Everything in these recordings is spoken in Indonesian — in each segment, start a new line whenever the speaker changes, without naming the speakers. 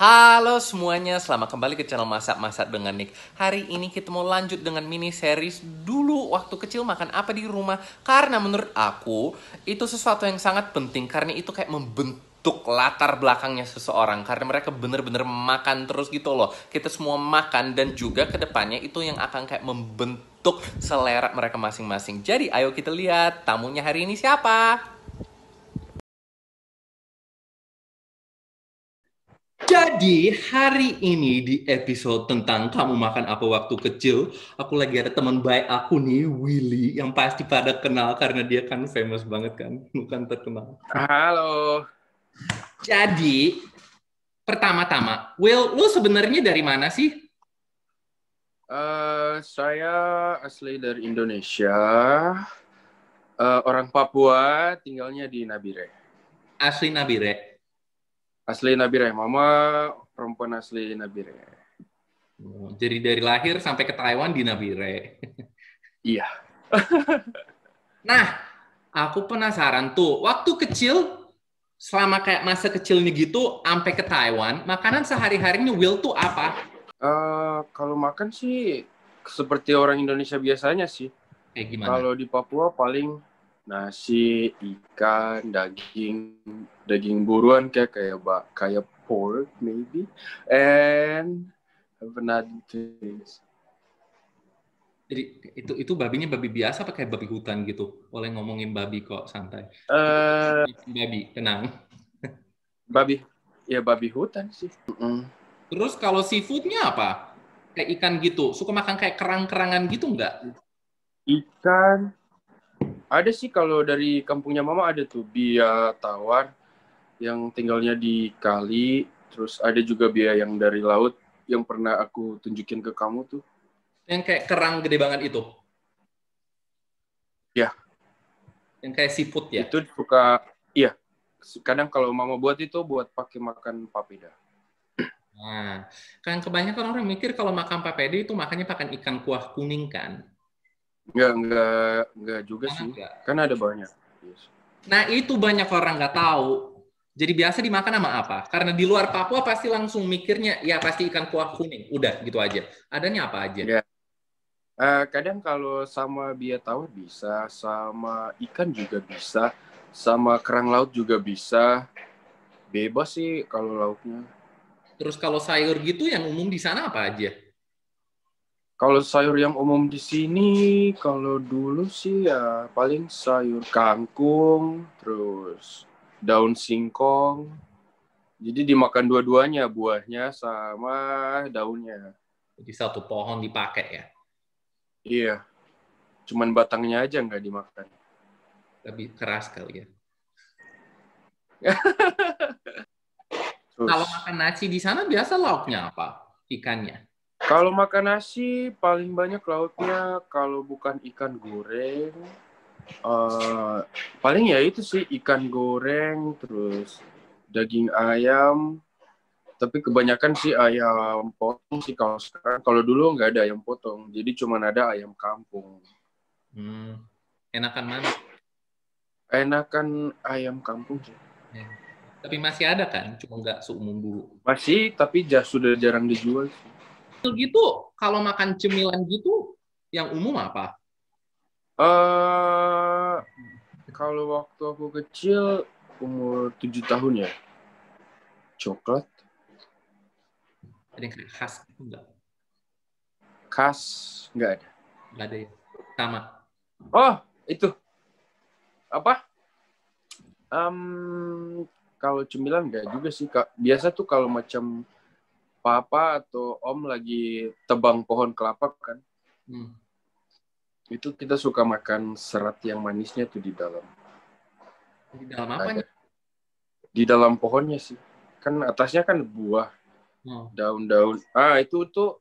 Halo semuanya, selamat kembali ke channel Masak-Masak dengan Nick. Hari ini kita mau lanjut dengan mini series dulu waktu kecil makan apa di rumah. Karena menurut aku, itu sesuatu yang sangat penting. Karena itu kayak membentuk latar belakangnya seseorang. Karena mereka bener-bener makan terus gitu loh. Kita semua makan dan juga kedepannya itu yang akan kayak membentuk selera mereka masing-masing. Jadi ayo kita lihat tamunya hari ini siapa? Jadi hari ini di episode tentang kamu makan apa waktu kecil, aku lagi ada teman baik aku nih, Willy, yang pasti pada kenal karena dia kan famous banget kan, bukan terkenal.
Halo,
Jadi pertama-tama, Will, lu sebenarnya dari mana sih?
saya asli dari Indonesia, orang Papua, tinggalnya di Nabire.
Asli Nabire.
Asli Nabire, mama perempuan asli Nabire.
Jadi dari lahir sampai ke Taiwan di Nabire.
Iya.
Nah, aku penasaran tuh, waktu kecil, selama kayak masa kecilnya gitu, sampai ke Taiwan, makanan sehari-harinya Will tuh apa?
Kalau makan sih seperti orang Indonesia biasanya sih.
Kayak gimana?
Kalau di Papua paling nasi, ikan, daging buruan kayak pork maybe, and have another taste.
Jadi itu babinya babi biasa apa kayak babi hutan gitu? Boleh ngomongin babi kok, santai.
Eh,
Babi, tenang.
babi, ya babi hutan sih.
Terus kalau seafoodnya apa? Kayak ikan gitu. Suka makan kayak kerang-kerangan gitu nggak?
Ikan, ada sih kalau dari kampungnya mama ada tuh bia tawar yang tinggalnya di kali, terus ada juga bia yang dari laut yang pernah aku tunjukin ke kamu tuh.
Yang kayak kerang gede banget itu.
Ya,
Yang kayak seafood ya.
itu suka, iya. Kadang kalau mama buat itu buat pakai makan papeda.
Nah, kan kebanyakan orang mikir kalau makan papedi itu makannya pakai ikan kuah kuning kan?
Enggak juga
Mana
sih.
enggak?
Kan ada banyak. Yes.
Nah, itu banyak orang nggak tahu. Jadi biasa dimakan sama apa? Karena di luar Papua pasti langsung mikirnya, ya pasti ikan kuah kuning. Udah, gitu aja. Adanya apa aja?
Ya. Kadang kalau sama bia tawar bisa, sama ikan juga bisa, sama kerang laut juga bisa. Bebas sih kalau lauknya.
Terus kalau sayur gitu yang umum di sana apa aja?
Kalau sayur yang umum di sini, kalau dulu sih ya paling sayur kangkung, terus daun singkong. Jadi dimakan dua-duanya, buahnya sama daunnya.
Jadi satu pohon dipakai ya.
Iya, cuman batangnya aja nggak dimakan.
Lebih keras kali ya. Kalau
Terus,
makan nasi di sana biasa lauknya apa? Ikannya.
kalau makan nasi paling banyak lauknya kalau bukan ikan goreng, eh, paling ya itu sih ikan goreng, terus daging ayam. Tapi kebanyakan sih ayam potong sih kalau sekarang. Kalau dulu nggak ada ayam potong, jadi cuma ada ayam kampung.
Hmm, enakan mana?
Enakan ayam kampung sih.
Ya. Tapi masih ada kan? Cuma nggak seumum dulu.
Masih, tapi sudah jarang dijual sih.
Gitu, kalau makan cemilan gitu, yang umum apa?
eh Kalau waktu aku kecil, umur 7 tahun ya, coklat
Ada yang kayak khas gitu nggak?
khas nggak ada.
Nggak ada ya? Sama.
Oh, itu apa? Em, Kalau cemilan nggak juga sih, Kak. Biasa tuh kalau macam papa atau om lagi tebang pohon kelapa kan,
Hmm.
itu kita suka makan serat yang manisnya tuh di dalam.
Di dalam
Ada
apanya?
di dalam pohonnya sih. Kan atasnya kan buah,
Oh,
daun-daun. Itu tuh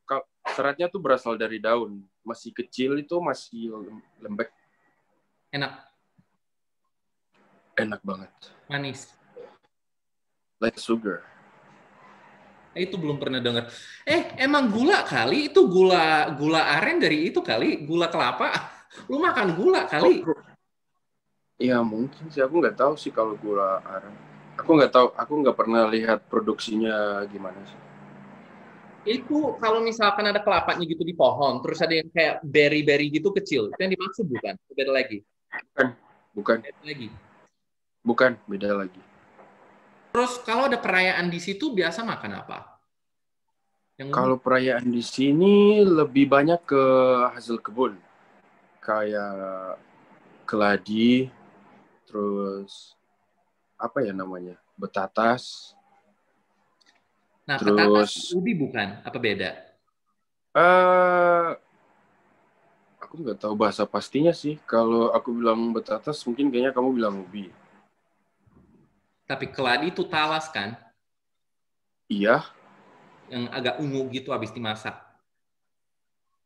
seratnya tuh berasal dari daun. Masih kecil itu masih lembek,
enak,
enak banget.
manis.
Like sugar.
Itu belum pernah dengar. Emang gula kali? Itu gula gula aren dari itu kali? Gula kelapa? Lu makan gula
Oh,
kali?
ya mungkin sih, aku nggak tahu sih kalau gula aren. Aku nggak tahu, aku nggak pernah lihat produksinya gimana sih.
Itu kalau misalkan ada kelapanya gitu di pohon, terus ada yang kayak berry-berry gitu kecil, itu yang dimaksud bukan? Beda lagi.
Bukan, bukan,
Beda lagi.
bukan, beda lagi.
Terus kalau ada perayaan di situ biasa makan apa? Yang umum.
Kalau perayaan di sini lebih banyak ke hasil kebun, kayak keladi, terus apa ya namanya, betatas,
Nah, petatas
terus
ubi bukan? Apa beda?
eh aku nggak tahu bahasa pastinya sih. Kalau aku bilang betatas, mungkin kayaknya kamu bilang ubi.
Tapi keladi itu talas kan?
Iya.
Yang agak ungu gitu habis dimasak.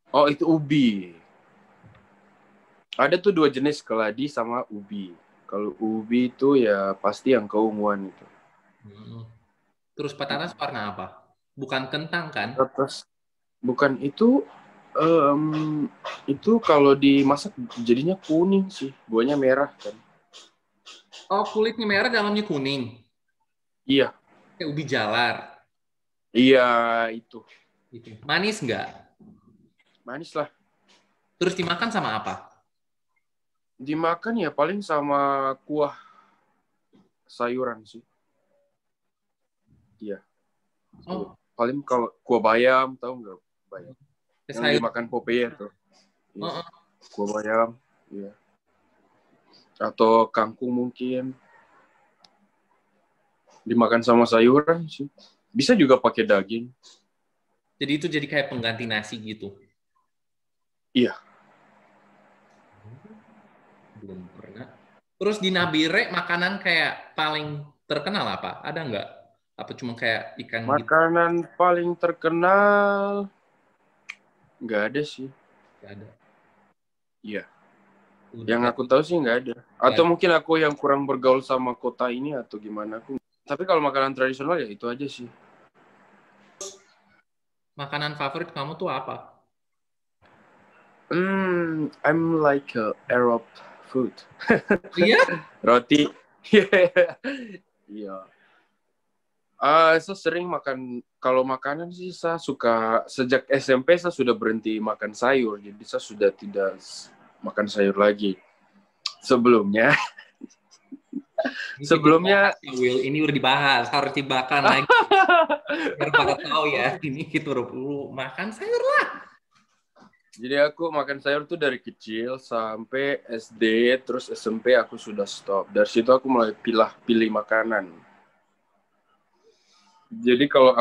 Oh, itu ubi. Ada tuh dua jenis, keladi sama ubi. Kalau ubi itu ya pasti yang keunguan itu.
Hmm. Terus petatas warna apa? Bukan kentang kan?
Betatas bukan itu kalau dimasak jadinya kuning sih, buahnya merah kan.
Oh, kulitnya merah, dalamnya kuning.
Iya,
Kayak ubi jalar.
iya itu.
Gitu. Manis nggak?
Manis lah.
Terus dimakan sama apa?
Dimakan ya paling sama kuah sayuran sih. Iya.
Oh,
Paling kalau kuah bayam, tahu nggak bayam? Yang
sayur.
dimakan Popeye tuh. Iya.
Oh, oh.
Kuah bayam, iya. Atau kangkung mungkin dimakan sama sayuran sih. Bisa juga pakai daging.
Jadi itu jadi kayak pengganti nasi gitu.
Iya.
Belum pernah. Terus di Nabire makanan kayak paling terkenal apa? Ada nggak? Apa cuma kayak ikan gitu?
Makanan paling terkenal nggak ada sih.
Nggak ada.
Iya.
Udah
Yang aku
berarti
tahu sih nggak ada.
nggak
Atau
ada.
mungkin aku yang kurang bergaul sama kota ini atau gimana aku. Tapi kalau makanan tradisional ya itu aja sih.
Makanan favorit kamu tuh apa?
I'm like a Arab food.
Iya?
Roti. Iya. Saya sering makan, kalau makanan sih saya suka, sejak SMP saya sudah berhenti makan sayur, jadi saya sudah tidak makan sayur lagi. Sebelumnya,
Ini kita
sebelumnya,
bahas ya, Will. Ini udah dibahas. Harus dibahas lagi. Biar pada tahu ya. Ini kita udah perlu makan sayur lah.
jadi aku makan sayur tuh dari kecil sampai SD, terus SMP aku sudah stop. Dari situ aku mulai pilih makanan. Jadi kalau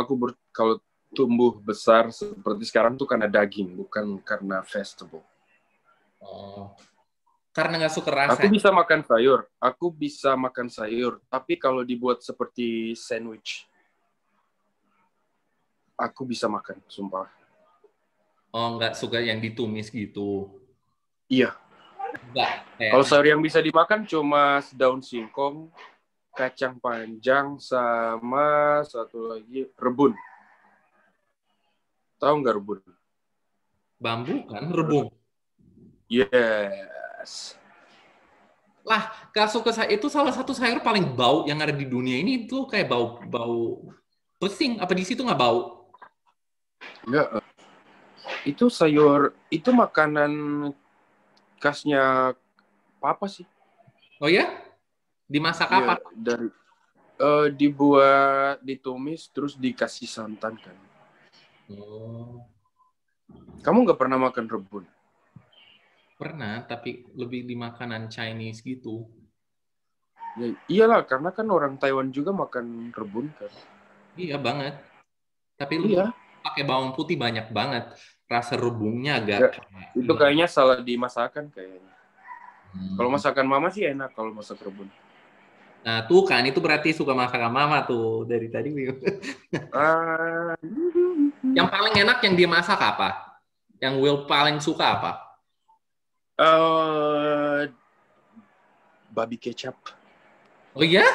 tumbuh besar seperti sekarang tuh karena daging, bukan karena vegetable.
Oh. Karena nggak suka
Aku
rasa.
bisa makan sayur, tapi kalau dibuat seperti sandwich, aku bisa makan, sumpah.
Oh, nggak suka yang ditumis gitu.
Iya,
Enggak. Kayak,
kalau sayur yang bisa dimakan cuma daun singkong, kacang panjang, sama satu lagi rebun. Tahu nggak rebun?
bambu kan, rebung.
Yes.
Lah, nggak suka saya itu salah satu sayur paling bau yang ada di dunia ini tuh kayak bau bau pesing. Apa di situ nggak bau?
Enggak, itu sayur, itu makanan khasnya papa sih.
Oh ya? Dimasak apa?
Iya, dari dibuat, ditumis, terus dikasih santan kan.
Oh,
Kamu nggak pernah makan rebun?
pernah, tapi lebih di makanan Chinese gitu.
Ya, iyalah, karena kan orang Taiwan juga makan rebun kan.
Iya banget. Tapi lebih
Iya.
pakai bawang putih banyak banget. Rasa rebungnya agak
Ya,
kayak
itu
gimana?
kayaknya salah dimasakan kayaknya. Kalau
Hmm.
masakan mama sih enak kalau masak rebun.
Nah, tuh kan itu berarti suka masakan mama tuh dari tadi.
Ah,
Yang paling enak yang dia masak apa? Yang Will paling suka apa?
eh, babi kecap.
Oh iya?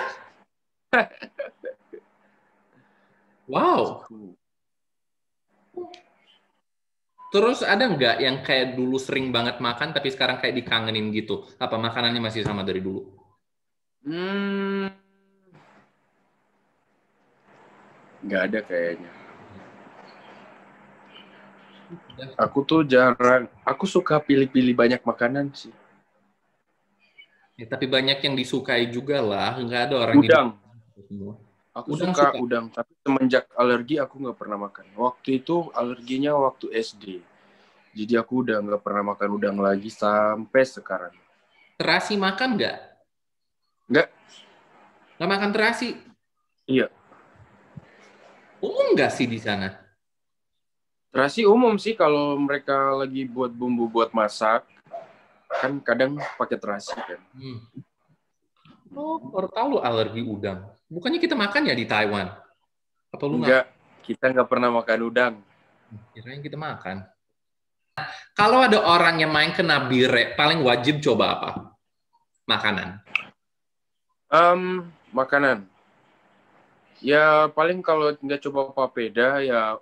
Wow. Terus ada nggak yang kayak dulu sering banget makan tapi sekarang kayak dikangenin gitu? Apa makanannya masih sama dari dulu?
Hmm, nggak ada kayaknya.
Udah.
Aku tuh jarang. Aku suka pilih-pilih banyak makanan sih.
Ya, tapi banyak yang disukai juga lah. Nggak ada orang di
Udang.
semua.
Aku
Udang
suka
suka.
udang, tapi semenjak alergi aku nggak pernah makan. Waktu itu alerginya waktu SD. Jadi aku udah nggak pernah makan udang lagi sampai sekarang.
Terasi makan nggak?
Nggak,
Nggak makan terasi.
iya.
Umum nggak sih di sana?
Terasi umum sih kalau mereka lagi buat bumbu buat masak. Kan kadang pakai terasi kan.
Hmm. Oh, baru tahu lu alergi udang. Bukannya kita makan ya di Taiwan? Apa lu nggak?
Enggak, kita nggak pernah makan udang.
Kirain kita makan. Kalau ada orang yang main ke Nabire, paling wajib coba apa? Makanan.
Makanan. Ya paling kalau nggak coba papeda ya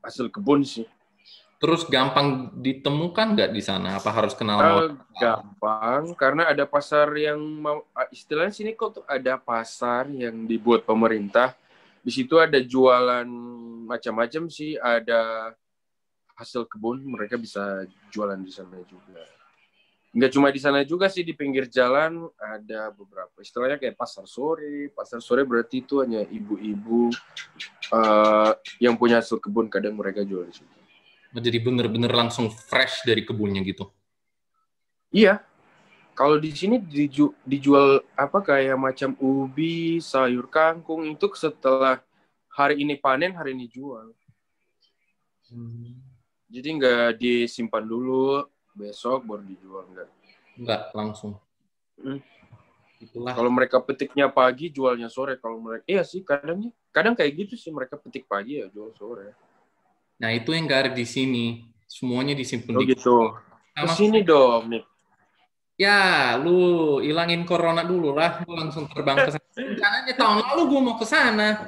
hasil kebun sih.
Terus gampang ditemukan nggak di sana? Apa harus kenal sama orang?
Gampang karena ada pasar yang istilahnya sini kok tuh ada pasar yang dibuat pemerintah. Di situ ada jualan macam-macam sih, ada hasil kebun, mereka bisa jualan di sana juga. Nggak cuma di sana juga sih, di pinggir jalan ada beberapa. Istilahnya kayak pasar sore. Pasar sore berarti itu hanya ibu-ibu yang punya hasil kebun, kadang mereka jual di situ.
Jadi bener-bener langsung fresh dari kebunnya gitu.
Iya, kalau di sini dijual apa kayak macam ubi, sayur kangkung itu setelah hari ini panen, hari ini jual. Jadi nggak disimpan dulu, besok baru dijual enggak.
Enggak, langsung. Itulah.
Kalau mereka petiknya pagi, jualnya sore. Kalau mereka, iya sih kadang kayak gitu sih, mereka petik pagi ya jual sore.
Nah, itu yang nggak ada di sini. Semuanya disimpan
Oh
di
gitu.
sama.
Kesini dong nih.
Ya, lu ilangin corona dulu lah, lu langsung terbang ke sana. Rencananya tahun lalu gue mau ke sana.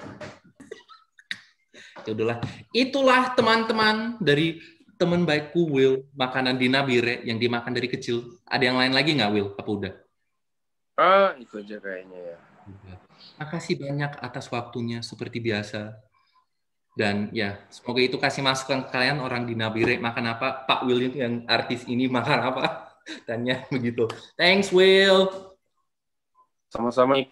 Ya udahlah. Itulah teman-teman dari teman baikku Will, makanan di Nabire yang dimakan dari kecil. Ada yang lain lagi nggak Will? Apa udah?
Itu aja kayaknya ya.
Makasih banyak atas waktunya seperti biasa. Dan ya, semoga itu kasih masukan ke kalian orang di Nabire makan apa. Pak Will itu yang artis ini makan apa. Tanya begitu. Thanks Will.
Sama-sama, Nick.